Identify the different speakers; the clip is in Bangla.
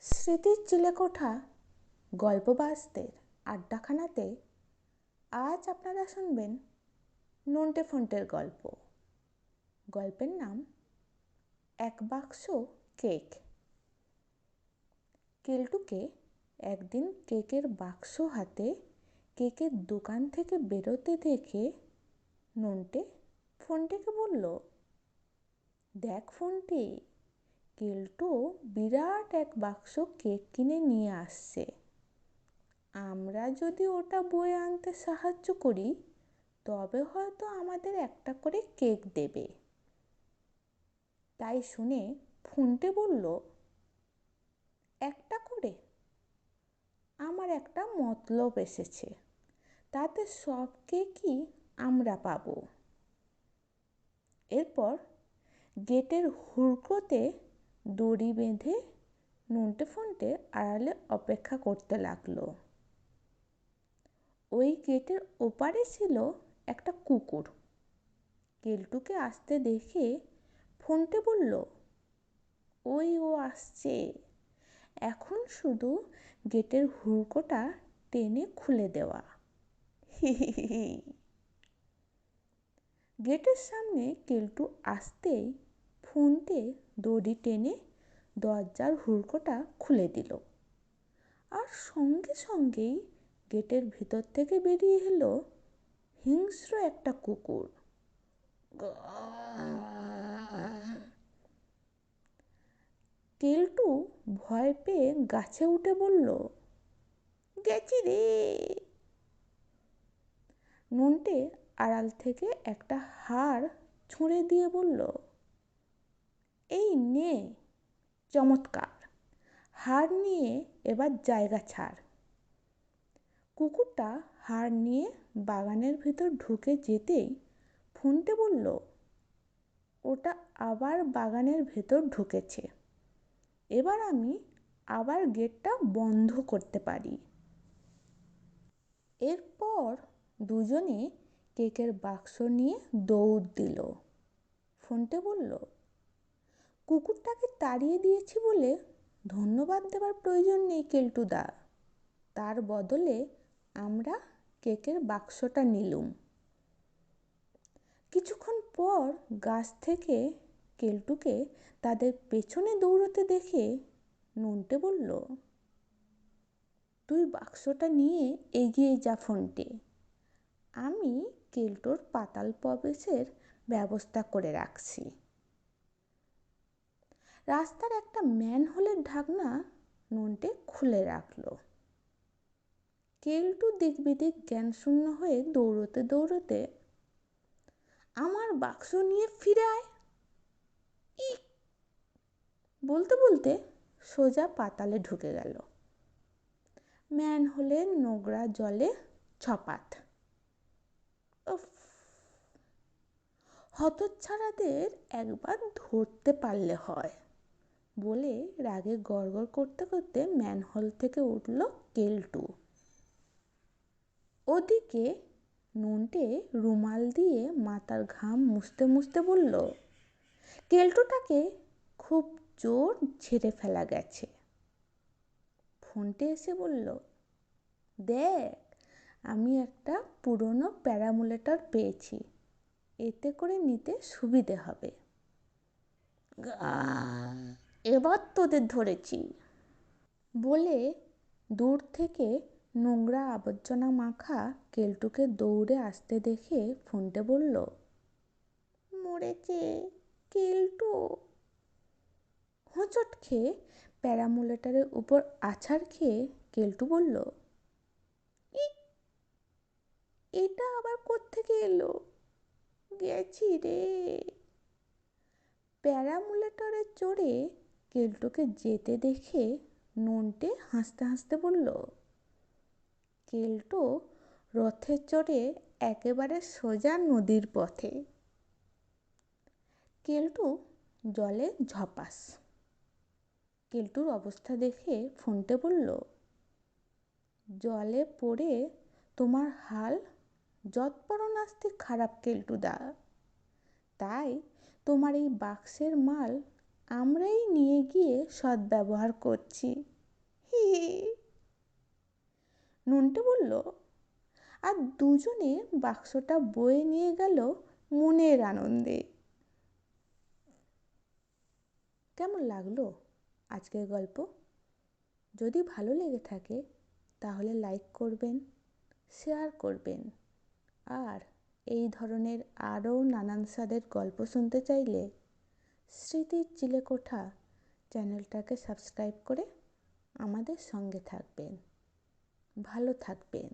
Speaker 1: স্মৃতির চিলেকোঠা গল্পবাজদের আড্ডাখানাতে আজ আপনারা শুনবেন নন্টে ফন্টের গল্প। গল্পের নাম এক বাক্স কেক। কেলটুকে একদিন কেকের বাক্স হাতে কেকের দোকান থেকে বেরোতে দেখে নন্টে ফন্টেকে বলল, দেখ ফন্টে, কেলটু বিরাট এক বাক্স কেক কিনে নিয়ে আসছে। আমরা যদি ওটা বয়ে আনতে সাহায্য করি তবে হয়তো আমাদের একটা করে কেক দেবে। তাই শুনে ফন্টে বলল, একটা করে? আমার একটা মতলব এসেছে, তাতে সব কেকই আমরা পাবো। এরপর গেটের হুড়কোতে দড়ি বেঁধে নন্টে ফন্টে আড়ালে অপেক্ষা করতে লাগলো। ওই গেটের ওপারে ছিল একটা কুকুর। কেলটুকে আসতে দেখে ফন্টে বলল, ওই ও আসছে, এখন শুধু গেটের হুড়কোটা টেনে খুলে দেওয়া। গেটের সামনে কেলটু আসতেই ফন্টে দড়ি টেনে দরজার হুড়কোটা খুলে দিল, আর সঙ্গে সঙ্গেই গেটের ভিতর থেকে বেরিয়ে এলো হিংস্র একটা কুকুর। কেলটু ভয় পেয়ে গাছে উঠে বলল, গেছি রে। নন্টে আড়াল থেকে একটা হাড় ছুঁড়ে দিয়ে বলল, এই নে, চমৎকার, হাড় নিয়ে এবার জায়গা ছাড়। কুকুরটা হাড় নিয়ে বাগানের ভিতর ঢুকে যেতেই ফন্টে বলল, ওটা আবার বাগানের ভেতর ঢুকেছে, এবার আমি আবার গেটটা বন্ধ করতে পারি। এরপর দুজনে কেকের বাক্স নিয়ে দৌড় দিল। ফন্টে বলল, কুকুরটাকে তাড়িয়ে দিয়েছি বলে ধন্যবাদ দেবার প্রয়োজন নেই কেলটুদা, তার বদলে আমরা কেকের বাক্সটা নিলুম। কিছুক্ষণ পর গাছ থেকে কেলটুকে তাদের পেছনে দৌড়তে দেখে নন্টে বলল, তুই বাক্সটা নিয়ে এগিয়ে যা ফন্টে, আমি কেলটুর পাতাল প্রবেশের ব্যবস্থা করে রাখছি। রাস্তার একটা ম্যানহোলের ঢাকনা নন্টে খুলে রাখলো। কেলটু দিক বিদিক জ্ঞানশূন্য হয়ে দৌড়তে দৌড়তে, আমার বাক্স নিয়ে ফিরে আয় বলতে বলতে সোজা পাতালে ঢুকে গেল। ম্যানহোলের নোংরা জলে ছপাত। হতচ্ছাড়াদের একবার ধরতে পারলে হয় বলে রাগে গড়গড় করতে করতে ম্যানহোল থেকে উঠল কেলটু। ওদিকে নন্টে রুমাল দিয়ে মাথার ঘাম মুছতে মুছতে বলল, কেলটুটাকে খুব জোর ঝেড়ে ফেলা গেছে। ফন্টে এসে বলল, দেখ, আমি একটা পুরনো প্যারামুলেটর পেয়েছি, এতে করে নিতে সুবিধে হবে। এবার তোদের ধরেছি বলে দূর থেকে নোংরা আবর্জনা মাখা কেলটুকে দৌড়ে আসতে দেখে ফন্টে বলল, মরেছে কেলটু। হোঁচট খেয়ে প্যারামুলেটরের উপর আছাড় খেয়ে কেলটু বলল, এটা আবার কোত্থেকে এলো, গেছি রে। প্যারামুলেটরে চড়ে কেলটুকে যেতে দেখে নন্টে হাসতে হাসতে বলল, কেলটু রথে চড়ে একেবারে সোজা নদীর পথে। কেলটু জলে ঝপাস। কেলটুর অবস্থা দেখে ফন্টে বলল, জলে পড়ে তোমার হাল যৎপরো নাস্তি খারাপ কেলটুদা, তাই তোমার এই বাক্সের মাল আমরাই নিয়ে গিয়ে সদ্ব্যবহার করছি। হি হি। নন্টে বলল, আর দুজনে বাক্সটা বয়ে নিয়ে গেল মনের আনন্দে। কেমন লাগলো আজকের গল্প? যদি ভালো লেগে থাকে তাহলে লাইক করবেন, শেয়ার করবেন, আর এই ধরনের আরও নানান স্বাদের গল্প শুনতে চাইলে স্মৃতির চিলেকোঠা চ্যানেলটাকে সাবস্ক্রাইব করে আমাদের সঙ্গে থাকবেন। ভালো থাকবেন।